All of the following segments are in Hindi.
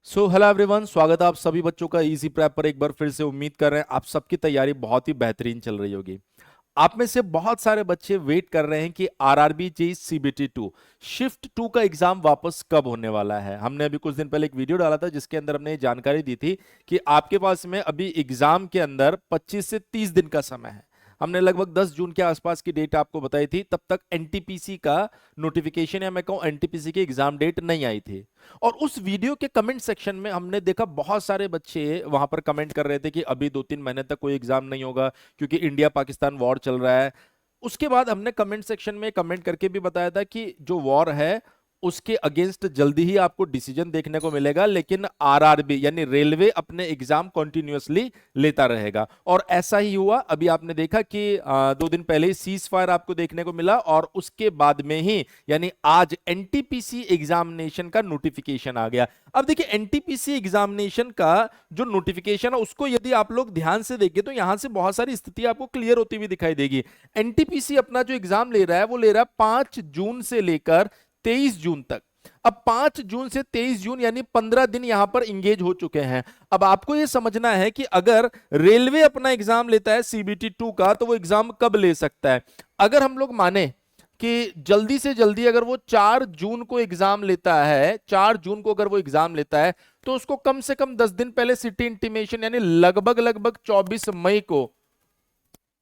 हेलो एवरीवन, स्वागत है आप सभी बच्चों का इजी प्रेप पर। एक बार फिर से उम्मीद कर रहे हैं आप सबकी तैयारी बहुत ही बेहतरीन चल रही होगी। आप में से बहुत सारे बच्चे वेट कर रहे हैं कि आरआरबी जेईई सीबीटी 2 शिफ्ट 2 का एग्जाम वापस कब होने वाला है। हमने अभी कुछ दिन पहले एक वीडियो डाला था जिसके अंदर हमने ये जानकारी दी थी कि आपके पास में अभी एग्जाम के अंदर 25 से 30 दिन का समय है। हमने लगभग 10 जून के आसपास की डेट आपको बताई थी। तब तक एनटीपीसी का नोटिफिकेशन या मैं कहूं एनटीपीसी की एग्जाम डेट नहीं आई थी। और उस वीडियो के कमेंट सेक्शन में हमने देखा बहुत सारे बच्चे वहां पर कमेंट कर रहे थे कि अभी 2-3 महीने तक कोई एग्जाम नहीं होगा क्योंकि इंडिया पाकिस्तान वॉर चल रहा है। उसके बाद हमने कमेंट सेक्शन में कमेंट करके भी बताया था कि जो वॉर है उसके अगेंस्ट जल्दी ही आपको डिसीजन देखने को मिलेगा, लेकिन आरआरबी यानी रेलवे अपने एग्जाम कंटिन्यूअसली लेता रहेगा। और ऐसा ही हुआ। अभी आपने देखा कि 2 दिन पहले ही सीज फायर आपको देखने को मिला और उसके बाद में ही यानी आज एनटीपीसी एग्जामिनेशन का नोटिफिकेशन आ गया। अब देखिए, एनटीपीसी एग्जामिनेशन का जो नोटिफिकेशन है उसको यदि आप लोग ध्यान से देखें तो यहां से बहुत सारी स्थिति आपको क्लियर होती हुई दिखाई देगी। एनटीपीसी अपना जो एग्जाम ले रहा है वो ले रहा है 5 जून से लेकर 23 जून तक। अब 5 जून से 23 जून यानी 15 दिन यहां पर इंगेज हो चुके हैं। अब आपको यह समझना है कि अगर रेलवे अपना एग्जाम लेता है सीबीटी 2 का तो वो एग्जाम कब ले सकता है। अगर हम लोग माने कि जल्दी से जल्दी अगर वो 4 जून को एग्जाम लेता है, 4 जून को अगर वो एग्जाम लेता है तो उसको कम से कम 10 दिन पहले सिटी इंटीमेशन यानी लगभग लगभग 24 मई को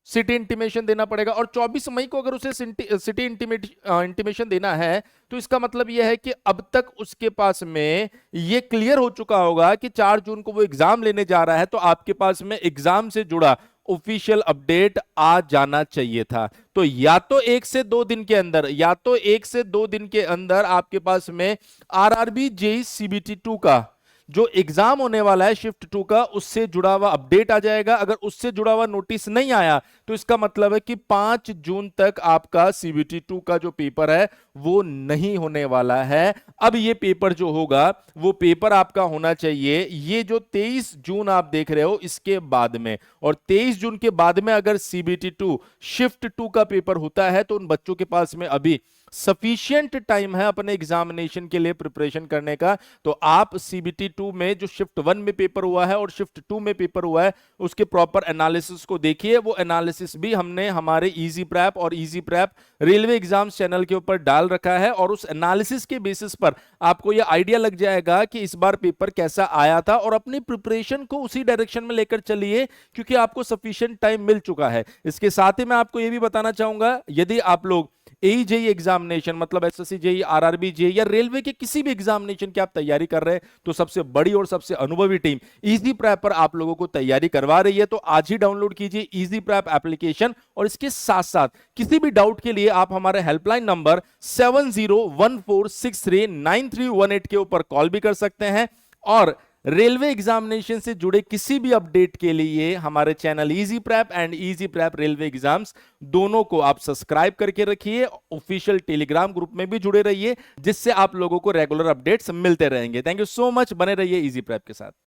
सिटी इंटीमेशन देना पड़ेगा। और 24 मई को अगर उसे सिटी इंटीमेशन देना है तो इसका मतलब यह है कि अब तक उसके पास में यह क्लियर हो चुका होगा कि 4 जून को वो एग्जाम लेने जा रहा है, तो आपके पास में एग्जाम से जुड़ा ऑफिशियल अपडेट आ जाना चाहिए था। तो या तो 1 से 2 दिन के अंदर, या तो 1 से 2 दिन के अंदर आपके पास में आरआरबी जेईई सीबीटी 2 का जो एग्जाम होने वाला है शिफ्ट 2 का उससे जुड़ा हुआ अपडेट आ जाएगा। अगर उससे जुड़ा हुआ नोटिस नहीं आया तो इसका मतलब है कि 5 जून तक आपका सीबीटी 2 का जो पेपर है वो नहीं होने वाला है। अब ये पेपर जो होगा वो पेपर आपका होना चाहिए ये जो 23 जून आप देख रहे हो इसके बाद में। और 23 जून के बाद में अगर सीबीटी 2 शिफ्ट 2 का पेपर होता है तो उन बच्चों के पास में अभी सफिशिएंट टाइम है अपने एग्जामिनेशन के लिए प्रिपरेशन करने का। तो आप सीबीटी 2 में जो शिफ्ट 1 में पेपर हुआ है और शिफ्ट 2 में पेपर हुआ है उसके प्रॉपर एनालिसिस को देखिए। वो एनालिसिस भी हमने हमारे इजी प्रैप और easy prep railway exams channel के ऊपर डाल रखा है और उस एनालिसिस के बेसिस पर आपको यह आइडिया लग जाएगा कि इस बार पेपर कैसा आया था। और अपनी प्रिपरेशन को उसी डायरेक्शन में लेकर चलिए क्योंकि आपको सफिशिएंट टाइम मिल चुका है। इसके साथ ही मैं आपको यह भी बताना चाहूंगा, यदि आप लोग एई जेईई एग्जामिनेशन मतलब एसएससी जेईई, आरआरबी जेईई या रेलवे के किसी भी एग्जामिनेशन की आप तैयारी कर रहे हैं तो सबसे बड़ी और सबसे अनुभवी टीम इजी प्रैप पर आप लोगों को तैयारी करवा रही है। तो आज ही डाउनलोड कीजिए इजी प्रैप एप्लीकेशन और इसके साथ साथ किसी भी डाउट के लिए आप हमारे हेल्पलाइन नंबर 7014639318 के ऊपर कॉल भी कर सकते हैं। और रेलवे एग्जामिनेशन से जुड़े किसी भी अपडेट के लिए हमारे channel easy prep and easy prep railway exams दोनों को आप सब्सक्राइब करके रखिए। ऑफिशियल टेलीग्राम ग्रुप में भी जुड़े रहिए जिससे आप लोगों को रेगुलर अपडेट्स मिलते रहेंगे। थैंक यू सो मच, बने रहिए इजी प्रैप के साथ।